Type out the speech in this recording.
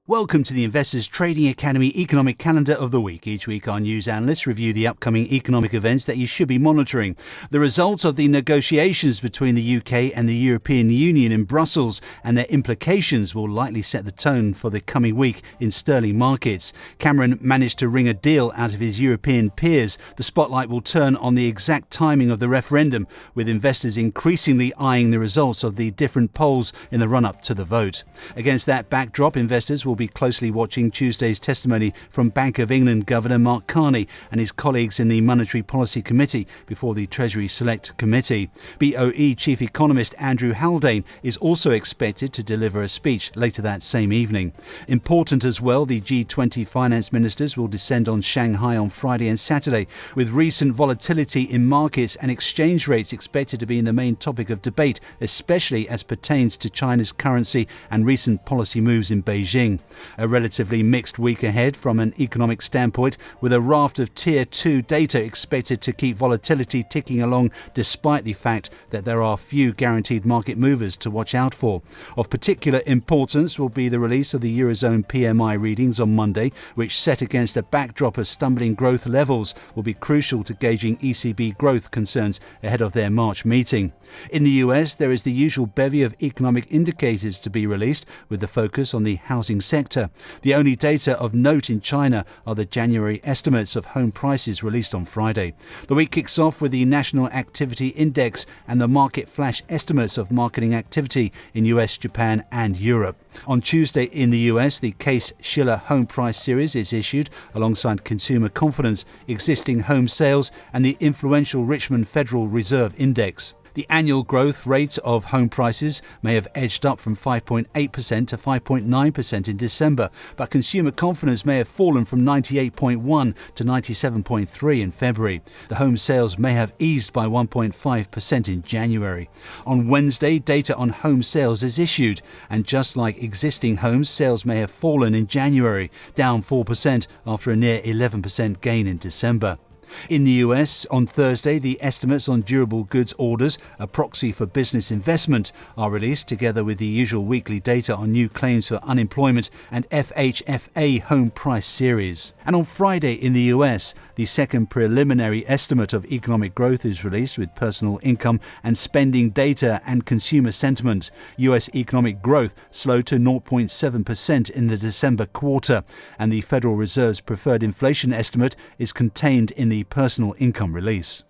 Welcome to the Investors Trading Academy Economic Calendar of the Week. Each week our news analysts review the upcoming economic events that you should be monitoring. The results of the negotiations between the UK and the European Union in Brussels and their implications will likely set the tone for the coming week in sterling markets. Cameron managed to wring a deal out of his European peers. The spotlight will turn on the exact timing of the referendum, with investors increasingly eyeing the results of the different polls in the run-up to the vote. Against that backdrop, investors will be closely watching Tuesday's testimony from Bank of England Governor Mark Carney and his colleagues in the Monetary Policy Committee before the Treasury Select Committee. BOE Chief Economist Andrew Haldane is also expected to deliver a speech later that same evening. Important as well, the G20 finance ministers will descend on Shanghai on Friday and Saturday, with recent volatility in markets and exchange rates expected to be the main topic of debate, especially as pertains to China's currency and recent policy moves in Beijing. A relatively mixed week ahead from an economic standpoint, with a raft of Tier 2 data expected to keep volatility ticking along despite the fact that there are few guaranteed market movers to watch out for. Of particular importance will be the release of the Eurozone PMI readings on Monday, which, set against a backdrop of stumbling growth levels, will be crucial to gauging ECB growth concerns ahead of their March meeting. In the US, there is the usual bevy of economic indicators to be released, with the focus on the housing sector. The only data of note in China are the January estimates of home prices released on Friday. The week kicks off with the National Activity Index and the market flash estimates of marketing activity in US, Japan and Europe. On Tuesday in the US, the Case-Shiller Home Price Series is issued alongside consumer confidence, existing home sales and the influential Richmond Federal Reserve Index. The annual growth rate of home prices may have edged up from 5.8% to 5.9% in December, but consumer confidence may have fallen from 98.1 to 97.3 in February. The home sales may have eased by 1.5% in January. On Wednesday, data on home sales is issued, and just like existing homes, sales may have fallen in January, down 4% after a near 11% gain in December. In the US, on Thursday, the estimates on durable goods orders, a proxy for business investment, are released together with the usual weekly data on new claims for unemployment and FHFA home price series. And on Friday in the US, the second preliminary estimate of economic growth is released, with personal income and spending data and consumer sentiment. US economic growth slowed to 0.7% in the December quarter, and the Federal Reserve's preferred inflation estimate is contained in the personal income release.